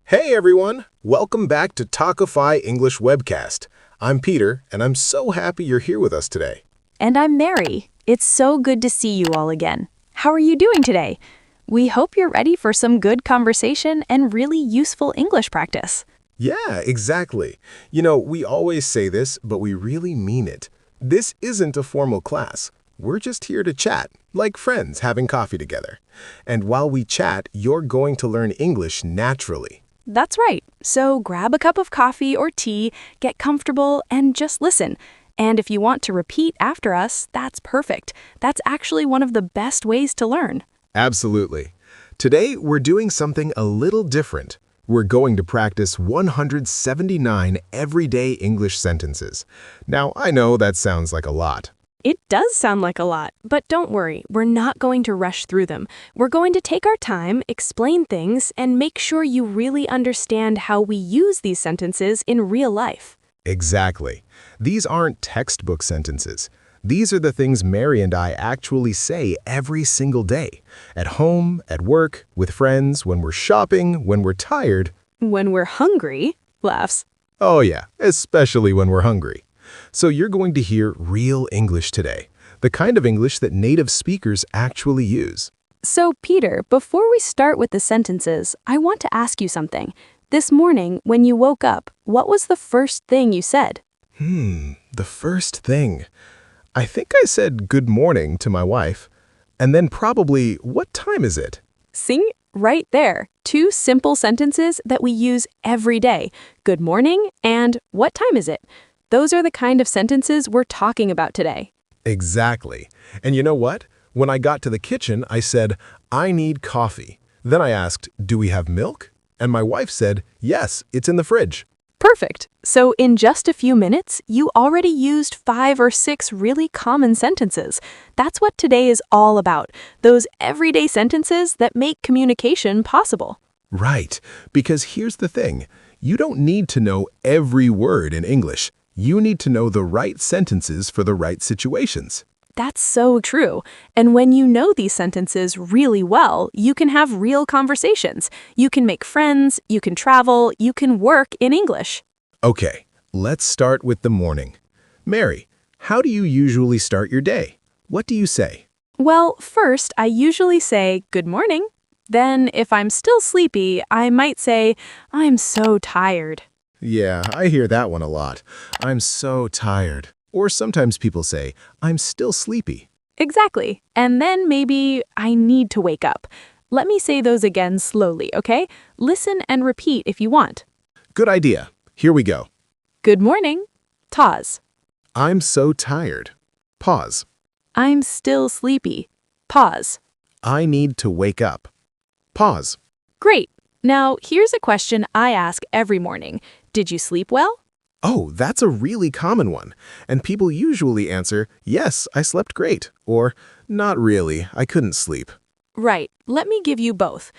Hey everyone! Welcome back to Talkify English Webcast. I'm Peter, and I'm so happy you're here with us today. And I'm Mary. It's so good to see you all again. How are you doing today? We hope you're ready for some good conversation and really useful English practice. Yeah, exactly. We always say this, but we really mean it. This isn't a formal class. We're just here to chat, like friends having coffee together. And while we chat, you're going to learn English naturally. That's right. So grab a cup of coffee or tea, get comfortable, and just listen. And if you want to repeat after us, that's perfect. That's actually one of the best ways to learn. Absolutely. Today, we're doing something a little different. We're going to practice 179 everyday English sentences. Now, I know that sounds like a lot. It does sound like a lot, but don't worry, we're not going to rush through them. We're going to take our time, explain things, and make sure you really understand how we use these sentences in real life. Exactly. These aren't textbook sentences. These are the things Mary and I actually say every single day. At home, at work, with friends, when we're shopping, when we're tired. When we're hungry, laughs. Oh yeah, especially when we're hungry. So you're going to hear real English today, the kind of English that native speakers actually use. So, Peter, before we start with the sentences, I want to ask you something. This morning, when you woke up, what was the first thing you said? The first thing. I think I said good morning to my wife, and then probably, what time is it? See? Right there. Two simple sentences that we use every day. Good morning and what time is it? Those are the kind of sentences we're talking about today. Exactly. And you know what? When I got to the kitchen, I said, I need coffee. Then I asked, do we have milk? And my wife said, yes, it's in the fridge. Perfect. So in just a few minutes, you already used 5 or 6 really common sentences. That's what today is all about. Those everyday sentences that make communication possible. Right. Because here's the thing. You don't need to know every word in English. You need to know the right sentences for the right situations. That's so true. And when you know these sentences really well, you can have real conversations. You can make friends, you can travel, you can work in English. Okay, let's start with the morning. Mary, how do you usually start your day? What do you say? Well, first, I usually say good morning. Then, if I'm still sleepy, I might say, I'm so tired. Yeah, I hear that one a lot. I'm so tired. Or sometimes people say, I'm still sleepy. Exactly. And then maybe I need to wake up. Let me say those again slowly, okay? Listen and repeat if you want. Good idea. Here we go. Good morning. Pause. I'm so tired. Pause. I'm still sleepy. Pause. I need to wake up. Pause. Great. Now, here's a question I ask every morning. Did you sleep well? Oh, that's a really common one. And people usually answer, yes, I slept great. Or, not really, I couldn't sleep. Right. Let me give you both.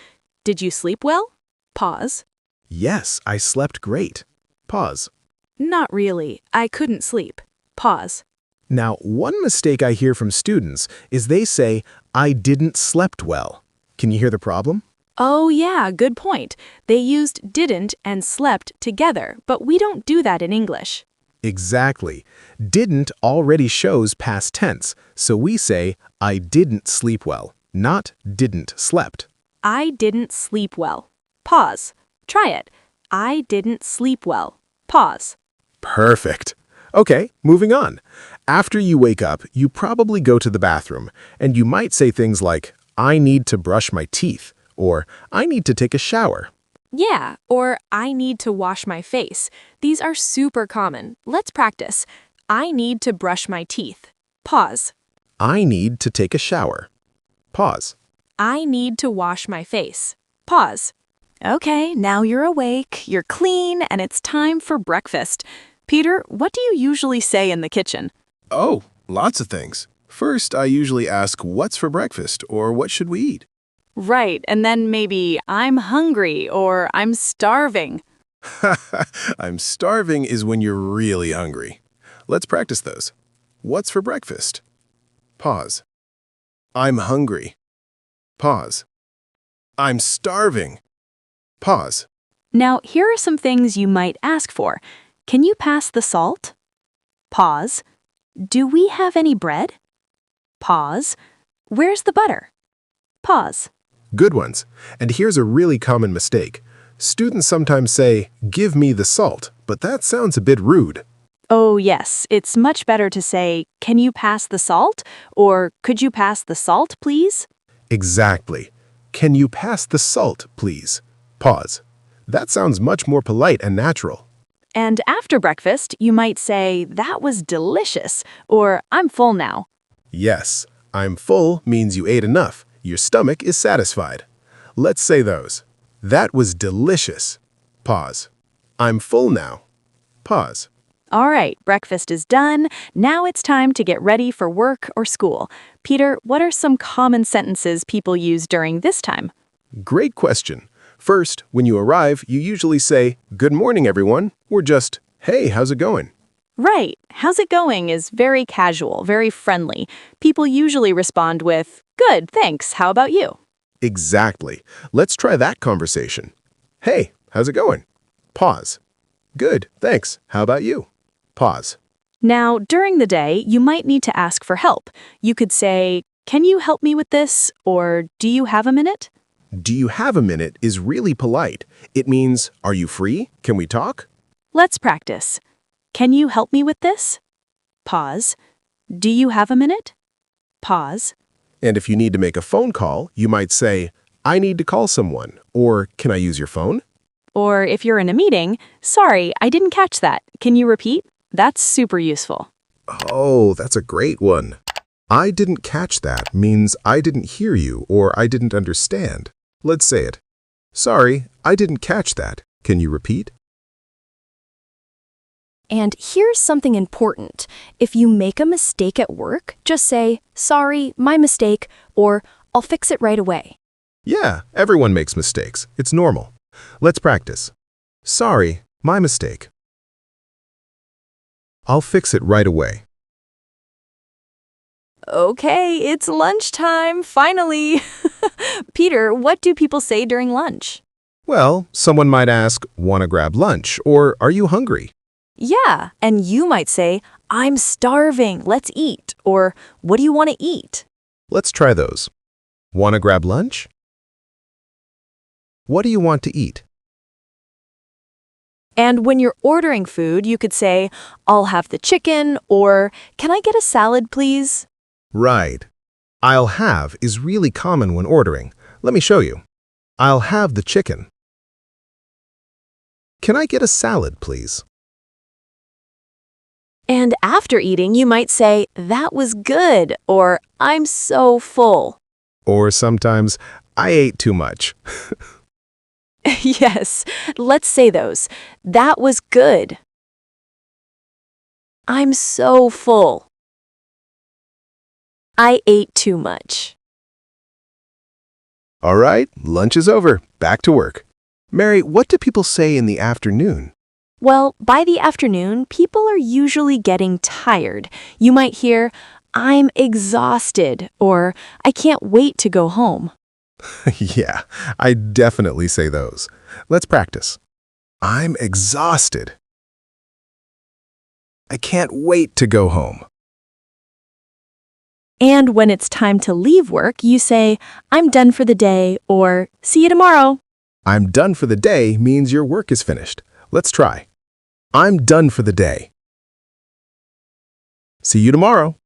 Did you sleep well? Pause. Yes, I slept great. Pause. Not really. I couldn't sleep. Pause. Now, one mistake I hear from students is they say, I didn't slept well. Can you hear the problem? Oh yeah, good point. They used didn't and slept together, but we don't do that in English. Exactly. Didn't already shows past tense, so we say, I didn't sleep well, not didn't slept. I didn't sleep well. Pause. Try it. I didn't sleep well. Pause. Perfect. Okay, moving on. After you wake up, you probably go to the bathroom, and you might say things like, I need to brush my teeth, or I need to take a shower. Yeah, or I need to wash my face. These are super common. Let's practice. I need to brush my teeth. Pause. I need to take a shower. Pause. I need to wash my face. Pause. Okay, now you're awake, you're clean, and it's time for breakfast. Peter, what do you usually say in the kitchen? Oh, lots of things. First, I usually ask, what's for breakfast, or what should we eat? Right, and then maybe I'm hungry or I'm starving. I'm starving is when you're really hungry. Let's practice those. What's for breakfast? Pause. I'm hungry. Pause. I'm starving. Pause. Now, here are some things you might ask for. Can you pass the salt? Pause. Do we have any bread? Pause. Where's the butter? Pause. Good ones. And here's a really common mistake. Students sometimes say, "Give me the salt," but that sounds a bit rude. Oh, yes, it's much better to say, "Can you pass the salt?" or "Could you pass the salt, please?" Exactly. Can you pass the salt, please? Pause. That sounds much more polite and natural. And after breakfast, you might say, "That was delicious," or "I'm full now." Yes, I'm full means you ate enough. Your stomach is satisfied. Let's say those. That was delicious. Pause. I'm full now. Pause. All right, breakfast is done. Now it's time to get ready for work or school. Peter, what are some common sentences people use during this time? Great question. First, when you arrive, you usually say, "Good morning, everyone," or just, "Hey, how's it going?" Right. How's it going is very casual, very friendly. People usually respond with, "Good, thanks. How about you?" Exactly. Let's try that conversation. "Hey, how's it going?" Pause. "Good, thanks. How about you?" Pause. Now, during the day, you might need to ask for help. You could say, "Can you help me with this?" or "Do you have a minute?" Do you have a minute is really polite. It means, "Are you free? Can we talk?" Let's practice. Can you help me with this? Pause. Do you have a minute? Pause. And if you need to make a phone call, you might say, "I need to call someone," or "Can I use your phone?" Or if you're in a meeting, "Sorry, I didn't catch that. Can you repeat?" That's super useful. Oh, that's a great one. "I didn't catch that" means I didn't hear you or I didn't understand. Let's say it. "Sorry, I didn't catch that. Can you repeat?" And here's something important. If you make a mistake at work, just say, "Sorry, my mistake," or "I'll fix it right away." Yeah, everyone makes mistakes. It's normal. Let's practice. "Sorry, my mistake. I'll fix it right away." Okay, it's lunchtime, finally. Peter, what do people say during lunch? Well, someone might ask, "Want to grab lunch?" or "Are you hungry?" Yeah, and you might say, "I'm starving, let's eat," or "What do you want to eat?" Let's try those. Want to grab lunch? What do you want to eat? And when you're ordering food, you could say, "I'll have the chicken," or "Can I get a salad, please?" Right. "I'll have" is really common when ordering. Let me show you. "I'll have the chicken." "Can I get a salad, please?" And after eating, you might say, "That was good," or "I'm so full." Or sometimes, "I ate too much." Yes, let's say those. That was good. I'm so full. I ate too much. All right, lunch is over. Back to work. Mary, what do people say in the afternoon? Well, by the afternoon, people are usually getting tired. You might hear, "I'm exhausted," or "I can't wait to go home." Yeah, I definitely say those. Let's practice. "I'm exhausted. I can't wait to go home." And when it's time to leave work, you say, "I'm done for the day," or "See you tomorrow." "I'm done for the day" means your work is finished. Let's try. "I'm done for the day. See you tomorrow."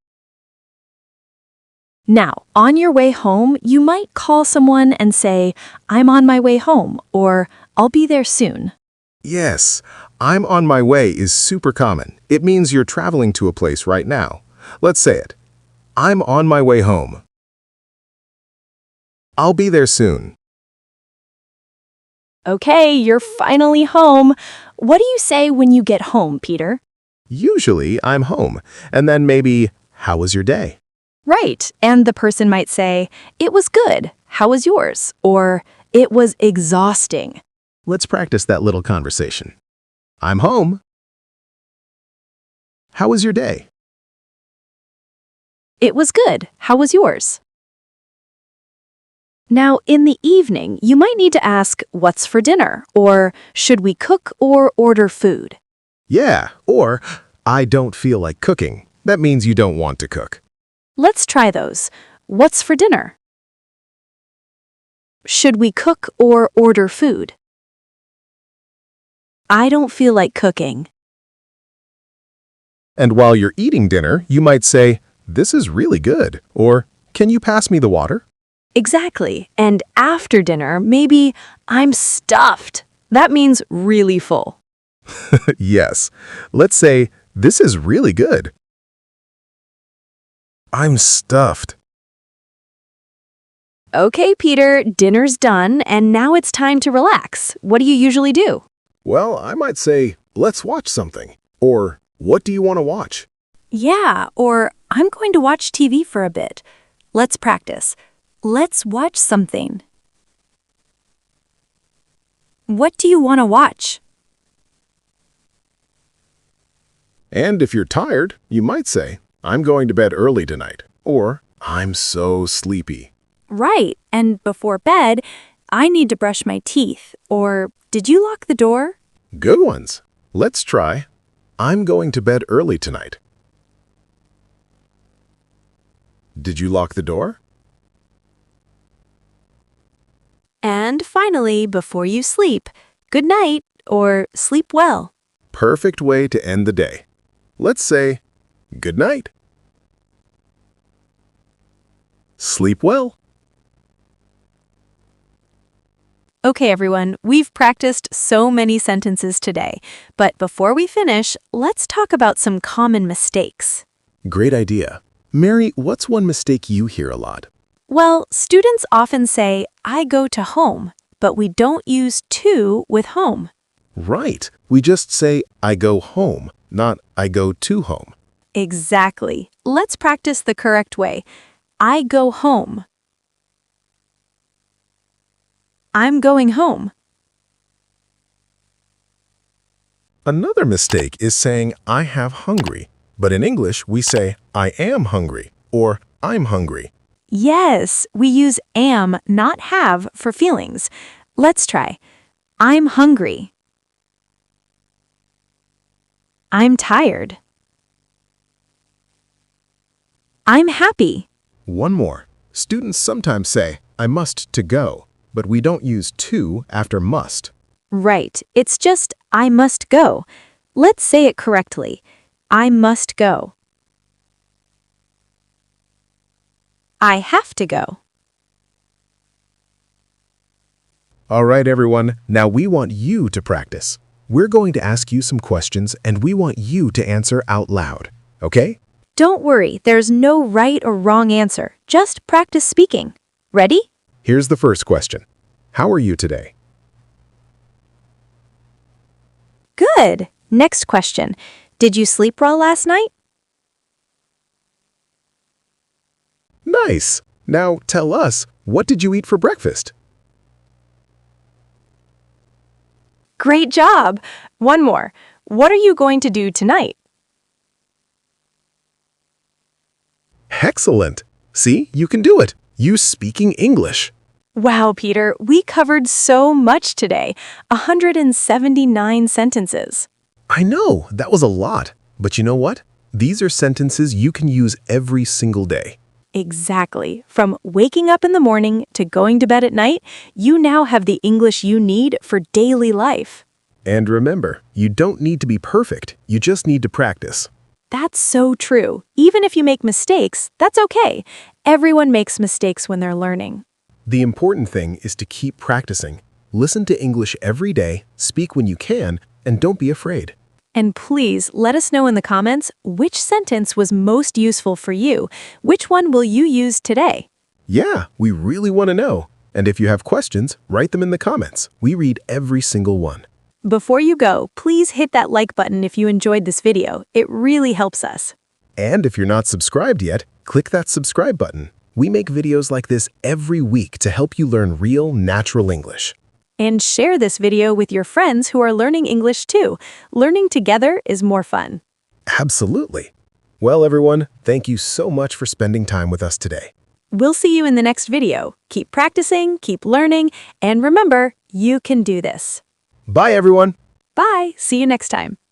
Now, on your way home, you might call someone and say, "I'm on my way home," or "I'll be there soon." Yes, "I'm on my way" is super common. It means you're traveling to a place right now. Let's say it. "I'm on my way home. I'll be there soon." Okay, you're finally home. What do you say when you get home, Peter? Usually, "I'm home," and then maybe, "How was your day?" Right, and the person might say, "It was good. How was yours?" or "It was exhausting." Let's practice that little conversation. "I'm home. How was your day?" "It was good. How was yours?" Now, in the evening, you might need to ask, what's for dinner? Or should we cook or order food? Yeah, or I don't feel like cooking. That means you don't want to cook. Let's try those. What's for dinner? Should we cook or order food? I don't feel like cooking. And while you're eating dinner, you might say, "This is really good," or "Can you pass me the water?" Exactly. And after dinner, maybe I'm stuffed. That means really full. Yes. Let's say, "This is really good." I'm stuffed. Okay, Peter, dinner's done, and now it's time to relax. What do you usually do? Well, I might say, "Let's watch something," or "What do you want to watch?" Yeah, or I'm going to watch TV for a bit. Let's practice. Let's watch something. What do you want to watch? And if you're tired, you might say, "I'm going to bed early tonight," or "I'm so sleepy." Right, and before bed, I need to brush my teeth. Or, did you lock the door? Good ones. Let's try, "I'm going to bed early tonight." Did you lock the door? And finally, before you sleep, good night or sleep well. Perfect way to end the day. Let's say, "Good night." Sleep well. Okay, everyone, we've practiced so many sentences today. But before we finish, let's talk about some common mistakes. Great idea. Mary, what's one mistake you hear a lot? Well, students often say, I go to home, but we don't use to with home. Right. We just say, "I go home," not "I go to home." Exactly. Let's practice the correct way. I go home. I'm going home. Another mistake is saying, "I have hungry," but in English we say, "I am hungry," or "I'm hungry." Yes, we use am, not have, for feelings. Let's try. I'm hungry. I'm tired. I'm happy. One more. Students sometimes say, "I must to go," but we don't use to after must. Right, it's just I must go. Let's say it correctly. I must go. I have to go. All right, everyone. Now we want you to practice. We're going to ask you some questions, and we want you to answer out loud. Okay? Don't worry, there's no right or wrong answer. Just practice speaking. Ready? Here's the first question. How are you today? Good. Next question. Did you sleep well last night? Nice. Now tell us, what did you eat for breakfast? Great job. One more. What are you going to do tonight? Excellent. See, you can do it. You speaking English. Wow, Peter, we covered so much today. 179 sentences. I know, that was a lot. But you know what? These are sentences you can use every single day. Exactly. From waking up in the morning to going to bed at night, you now have the English you need for daily life. And remember, you don't need to be perfect. You just need to practice. That's so true. Even if you make mistakes, that's okay. Everyone makes mistakes when they're learning. The important thing is to keep practicing. Listen to English every day, speak when you can, and don't be afraid. And please let us know in the comments which sentence was most useful for you. Which one will you use today? Yeah, we really want to know. And if you have questions, write them in the comments. We read every single one. Before you go, please hit that like button if you enjoyed this video. It really helps us. And if you're not subscribed yet, click that subscribe button. We make videos like this every week to help you learn real, natural English. And share this video with your friends who are learning English too. Learning together is more fun. Absolutely. Well, everyone, thank you so much for spending time with us today. We'll see you in the next video. Keep practicing, keep learning, and remember, you can do this. Bye, everyone. Bye. See you next time.